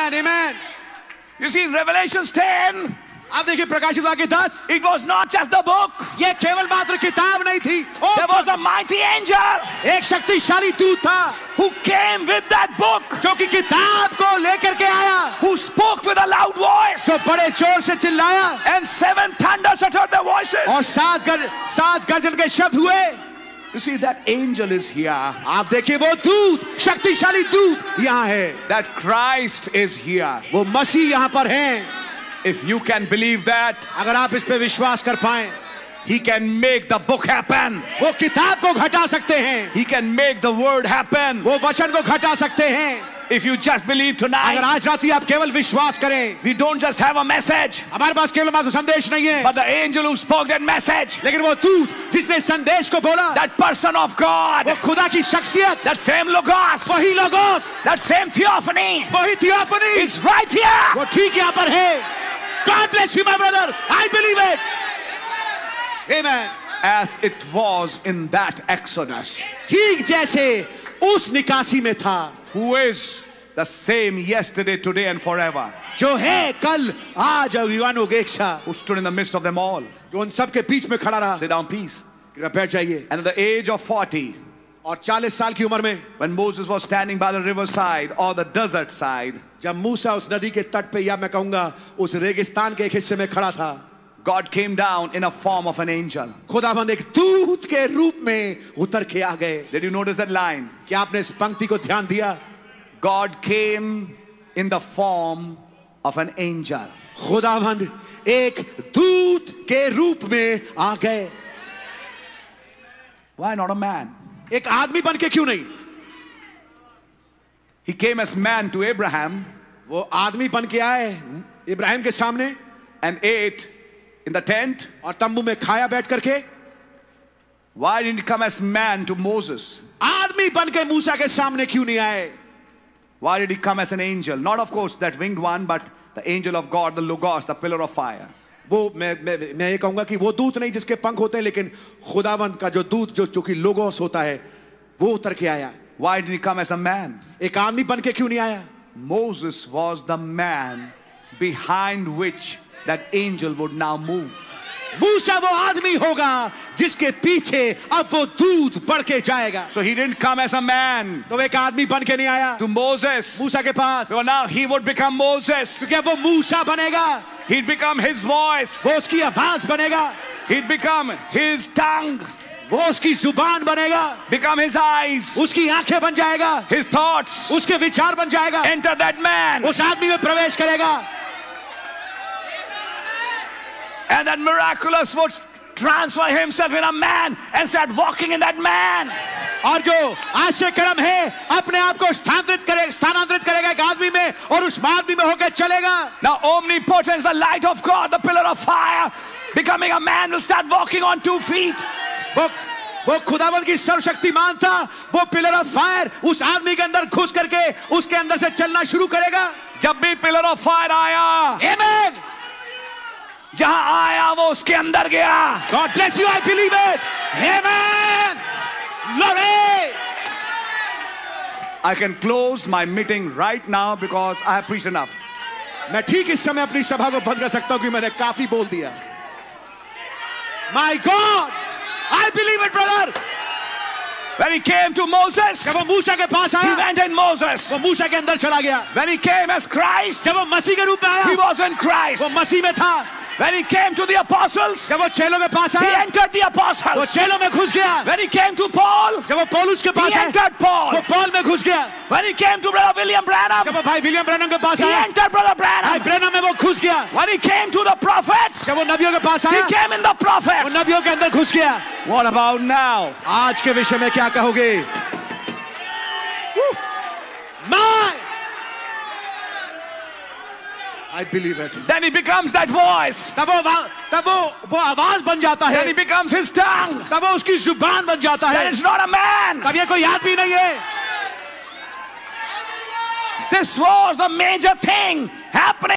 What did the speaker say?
Amen, amen. You see, in Revelations 10, आप देखिए प्रकाशित वाक्य 10, it was not just the book. ये केवल मात्र किताब नहीं थी, There was a mighty angel एक शक्तिशाली दूत था who came with that book, जो कि किताब को लेकर के आया, who spoke with a loud voice, तो बड़े जोर से चिल्लाया, and 7 thunders uttered their voices. और सात गर्जन के शब्द हुए. You see, that angel is here. आप देखिए वो दूत, शक्तिशाली दूत यहाँ है. That Christ is here. वो मसीह यहाँ पर हैं. If you can believe that, अगर आप इस पे विश्वास कर पाएं, He can make the book happen. वो किताब को घटा सकते हैं. He can make the word happen. वो वचन को घटा सकते हैं. If you just believe अगर tonight, आज रात आप केवल विश्वास करें, we don't just have a message, हमारे पास केवल मात्र संदेश नहीं है, but the angel who spoke that message, लेकिन वो दूत जिसने संदेश को बोला, that person of God, वो खुदा की शख्सियत, that same Logos, वही लोगोस, that same theophany, वही थियोफनी, is right here. वो ठीक यहाँ पर है. God bless you, my brother. I believe it. Amen. As it was in that Exodus. ठीक जैसे उस निकासी में था. Who is the same yesterday, today and forever. जो है कल, आज और युगानों के इच्छा. Who stood in the midst of them all. जो उन सब के बीच में खड़ा रहा. Sit down, please. कृपया बैठ जाइए. And at the age of 40, और 40 साल की उम्र में, when Moses was standing by the riverside or the desert side, जब मूसा उस नदी के तट पे, या मैं कहूंगा उस रेगिस्तान के एक हिस्से में खड़ा था, God came down in a form of an angel. खुदावंद एक दूत के रूप में उतर के आ गए. Did you notice that line? क्या आपने इस पंक्ति को ध्यान दिया? God came in the form of an angel. खुदावंद एक दूत के रूप में आ गए. Why not a man? एक आदमी बन के क्यों नहीं? He came as man to Abraham वो आदमी बन के आए इब्राहिम के सामने, and ate in the tent. और तंबू में खाया बैठ करके. Why didn't he come as man to Moses? आदमी बन के मूसा के सामने क्यों नहीं आए? Why did he come as an angel? Not of course that winged one, but the angel of God, the Logos, the pillar of fire. वो मैं ये कहूंगा कि वो दूत नहीं जिसके पंख होते हैं, लेकिन खुदावंद का जो दूत जो कि लोगोस होता है, वो उतर के आया. Why did he come as a man? एक आदमी बन के क्यों नहीं आया? Moses was the man behind which that angel would now move. मूसा वो आदमी होगा जिसके पीछे अब वो दूत बढ़ के जाएगा. So he didn't come as a man तो एक आदमी बन के नहीं आया to Moses. मूसा के पास. So now he would become Moses. तो क्या वो मूसा बनेगा? He'd become his voice. वो उसकी आवाज बनेगा. He'd become his tongue. वो उसकी जुबान बनेगा. Become his eyes. उसकी आंखें बन जाएगा. His thoughts. उसके विचार बन जाएगा. Enter that man. उस आदमी में प्रवेश करेगा. And that miraculous would transfer himself in a man and start walking in that man. और जो आश्चर्यकरम है अपने आप को स्थानांतरित करेगा एक आदमी में, और उस आदमी में होकर चलेगा. Now omnipotence, the light of God, the pillar of fire, becoming a man will start walking on 2 feet. वो खुदावंद की सर्वशक्तिमान था. वो पिलर ऑफ फायर उस आदमी के अंदर घुस करके उसके अंदर से चलना शुरू करेगा. जब भी pillar of fire आया, Amen. जहां आया वो उसके अंदर गया. God bless you, I believe it. Amen. Glory. I can close my meeting right now because I have preached enough. मैं ठीक इस समय अपनी सभा को बंद कर सकता हूं कि मैंने काफी बोल दिया. My God, I believe it, brother. When he came to Moses, जब वो मूसा के पास he आया, went in Moses. वो मूसा के अंदर चला गया. When he came as Christ, जब वो मसीह के रूप में he आया, was in Christ. वो मसीह में था. When he came to the apostles, जब वो चेलों के पास he आया, entered the वो apostles. चेलों में घुस गया. When he came to Paul, जब वो पौलुस के he पास आया, entered Paul. वो पौल में घुस गया. When he came to Brother William Branham, जब वो भाई विलियम ब्रैनम के पास he आया, entered Brother भाई Branham. ब्रैनम में वो घुस गया. When he came to the prophets, जब वो नबियों के पास he आया, came in the वो prophets. नबियों के अंदर घुस गया. What about now? आज के विषय में क्या कहोगे? My, I believe it. Then he becomes that voice. तब वो आवाज बन जाता Then he है. becomes his tongue. तब वो उसकी जुबान बन जाता Then है. it's not a man. तब ये कोई आदमी नहीं है. This was the major thing happening.